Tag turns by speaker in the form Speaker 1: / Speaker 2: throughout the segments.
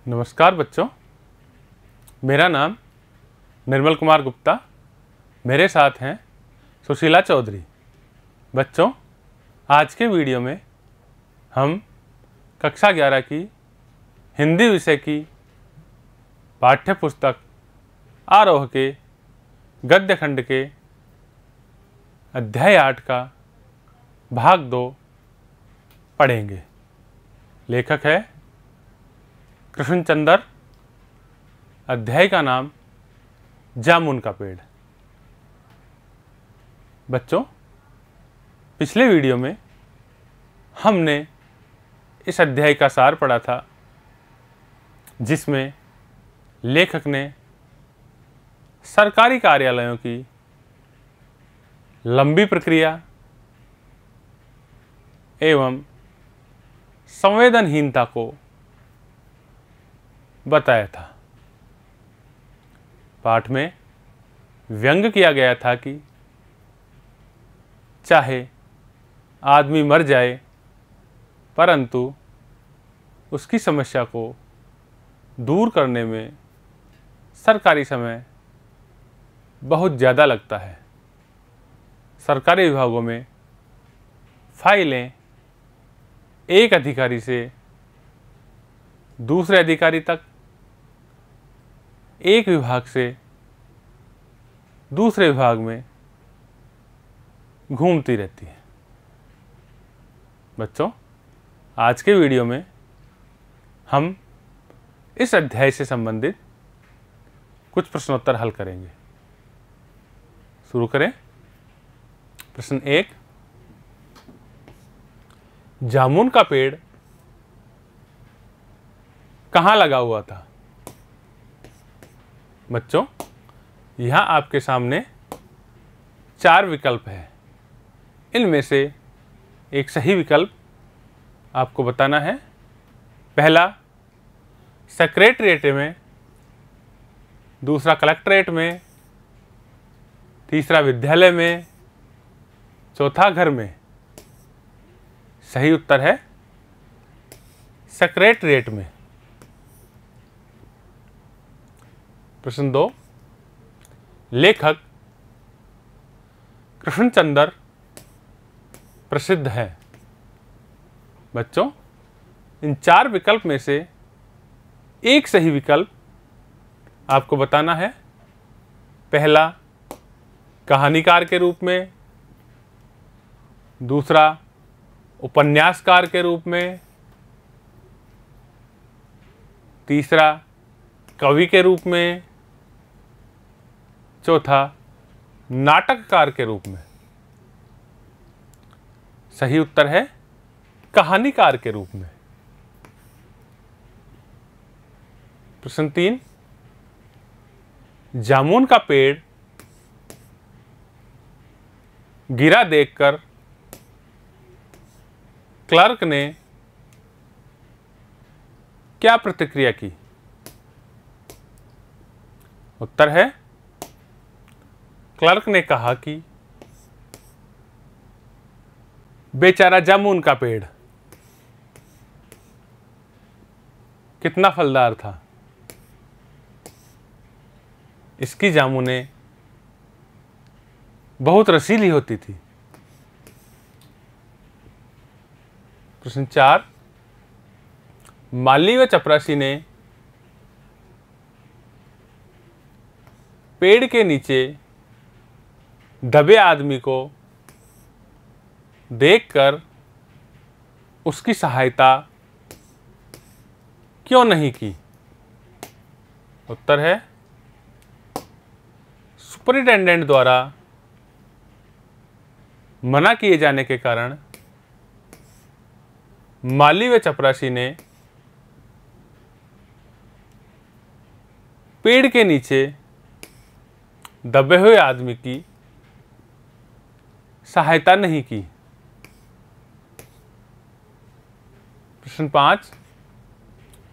Speaker 1: नमस्कार बच्चों, मेरा नाम निर्मल कुमार गुप्ता। मेरे साथ हैं सुशीला चौधरी। बच्चों, आज के वीडियो में हम कक्षा 11 की हिंदी विषय की पाठ्य पुस्तक आरोह के गद्य खंड के अध्याय 8 का भाग 2 पढ़ेंगे। लेखक है कृष्णचंद्र। अध्याय का नाम जामुन का पेड़। बच्चों, पिछले वीडियो में हमने इस अध्याय का सार पढ़ा था, जिसमें लेखक ने सरकारी कार्यालयों की लंबी प्रक्रिया एवं संवेदनहीनता को बताया था। पाठ में व्यंग किया गया था कि चाहे आदमी मर जाए, परंतु उसकी समस्या को दूर करने में सरकारी समय बहुत ज़्यादा लगता है। सरकारी विभागों में फाइलें एक अधिकारी से दूसरे अधिकारी तक, एक विभाग से दूसरे विभाग में घूमती रहती है। बच्चों, आज के वीडियो में हम इस अध्याय से संबंधित कुछ प्रश्नोत्तर हल करेंगे। शुरू करें। प्रश्न 1, जामुन का पेड़ कहाँ लगा हुआ था? बच्चों, यहाँ आपके सामने 4 विकल्प हैं। इनमें से एक सही विकल्प आपको बताना है। पहला सेक्रेटरीट में, दूसरा कलेक्ट्रेट में, तीसरा विद्यालय में, चौथा घर में। सही उत्तर है सेक्रेटरीट में। प्रश्न 2, लेखक कृष्णचंद्र प्रसिद्ध है। बच्चों, इन 4 विकल्प में से एक सही विकल्प आपको बताना है। पहला कहानीकार के रूप में, दूसरा उपन्यासकार के रूप में, तीसरा कवि के रूप में, चौथा नाटककार के रूप में। सही उत्तर है कहानीकार के रूप में। प्रश्न 3, जामुन का पेड़ गिरा देखकर क्लर्क ने क्या प्रतिक्रिया की? उत्तर है क्लर्क ने कहा कि बेचारा जामुन का पेड़ कितना फलदार था, इसकी जामुनें बहुत रसीली होती थी। प्रश्न 4, माली व चपरासी ने पेड़ के नीचे दबे आदमी को देखकर उसकी सहायता क्यों नहीं की? उत्तर है सुपरिटेंडेंट द्वारा मना किए जाने के कारण माली व चपरासी ने पेड़ के नीचे दबे हुए आदमी की सहायता नहीं की। प्रश्न 5,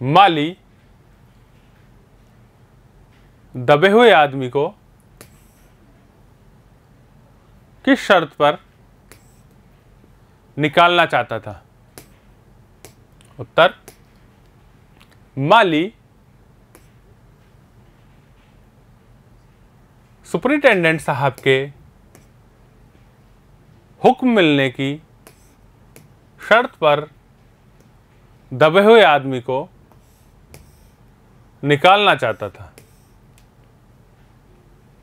Speaker 1: माली दबे हुए आदमी को किस शर्त पर निकालना चाहता था? उत्तर, माली सुपरिटेंडेंट साहब के हुक्म मिलने की शर्त पर दबे हुए आदमी को निकालना चाहता था।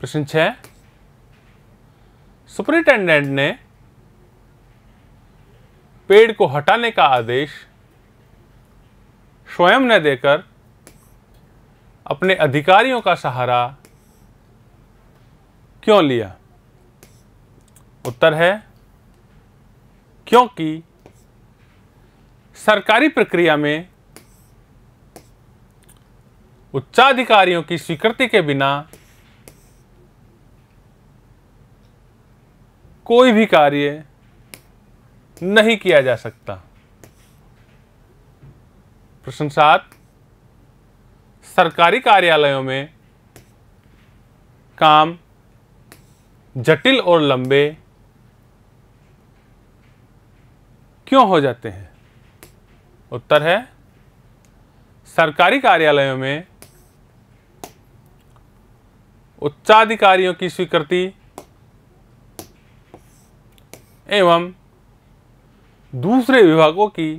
Speaker 1: प्रश्न 6, सुपरिटेंडेंट ने पेड़ को हटाने का आदेश स्वयं न देकर अपने अधिकारियों का सहारा क्यों लिया? उत्तर है क्योंकि सरकारी प्रक्रिया में उच्चाधिकारियों की स्वीकृति के बिना कोई भी कार्य नहीं किया जा सकता। प्रश्न 7, सरकारी कार्यालयों में काम जटिल और लंबे क्यों हो जाते हैं? उत्तर है सरकारी कार्यालयों में उच्चाधिकारियों की स्वीकृति एवं दूसरे विभागों की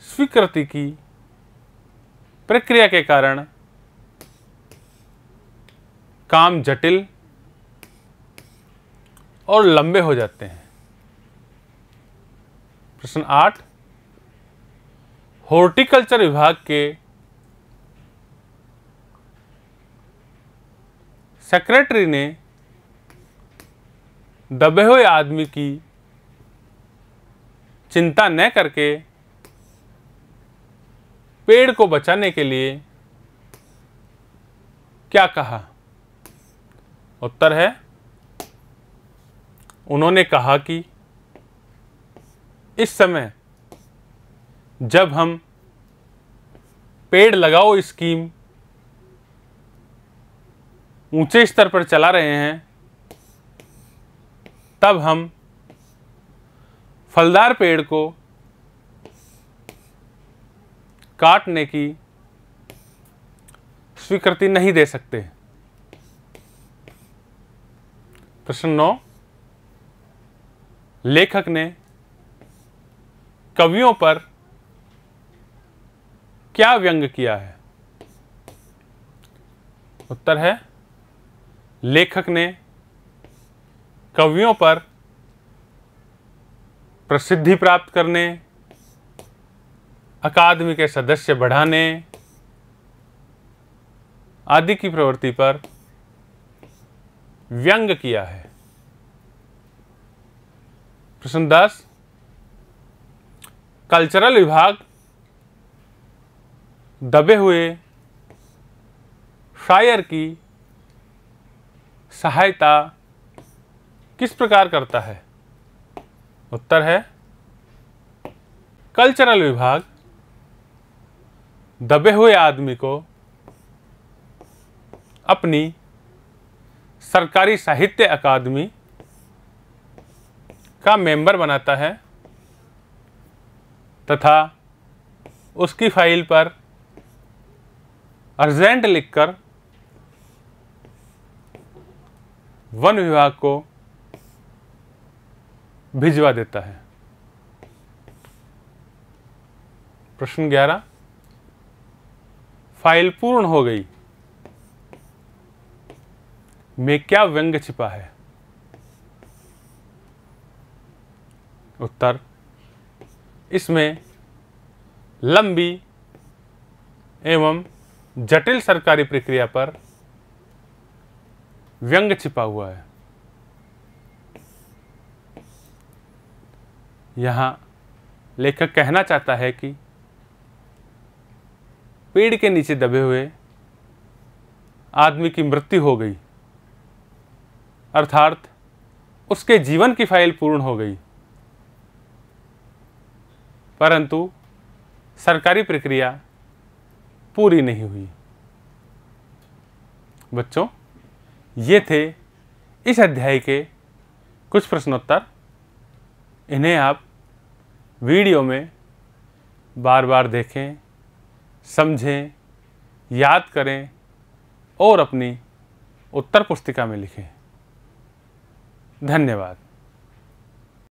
Speaker 1: स्वीकृति की प्रक्रिया के कारण काम जटिल और लंबे हो जाते हैं। प्रश्न 8, हॉर्टिकल्चर विभाग के सेक्रेटरी ने दबे हुए आदमी की चिंता न करके पेड़ को बचाने के लिए क्या कहा? उत्तर है उन्होंने कहा कि इस समय जब हम पेड़ लगाओ स्कीम ऊंचे स्तर पर चला रहे हैं, तब हम फलदार पेड़ को काटने की स्वीकृति नहीं दे सकते। प्रश्न 9, लेखक ने कवियों पर क्या व्यंग किया है? उत्तर है लेखक ने कवियों पर प्रसिद्धि प्राप्त करने, अकादमी के सदस्य बढ़ाने आदि की प्रवृत्ति पर व्यंग किया है। प्रश्न 10, कल्चरल विभाग दबे हुए शायर की सहायता किस प्रकार करता है? उत्तर है कल्चरल विभाग दबे हुए आदमी को अपनी सरकारी साहित्य अकादमी का मेंबर बनाता है तथा उसकी फाइल पर अर्जेंट लिखकर वन विभाग को भिजवा देता है। प्रश्न 11, फाइल पूर्ण हो गई में क्या व्यंग छिपा है? उत्तर, इसमें लंबी एवं जटिल सरकारी प्रक्रिया पर व्यंग छिपा हुआ है। यहां लेखक कहना चाहता है कि पेड़ के नीचे दबे हुए आदमी की मृत्यु हो गई, अर्थात उसके जीवन की फाइल पूर्ण हो गई, परंतु सरकारी प्रक्रिया पूरी नहीं हुई। बच्चों, ये थे इस अध्याय के कुछ प्रश्नोत्तर। इन्हें आप वीडियो में बार बार देखें, समझें, याद करें और अपनी उत्तर पुस्तिका में लिखें। धन्यवाद।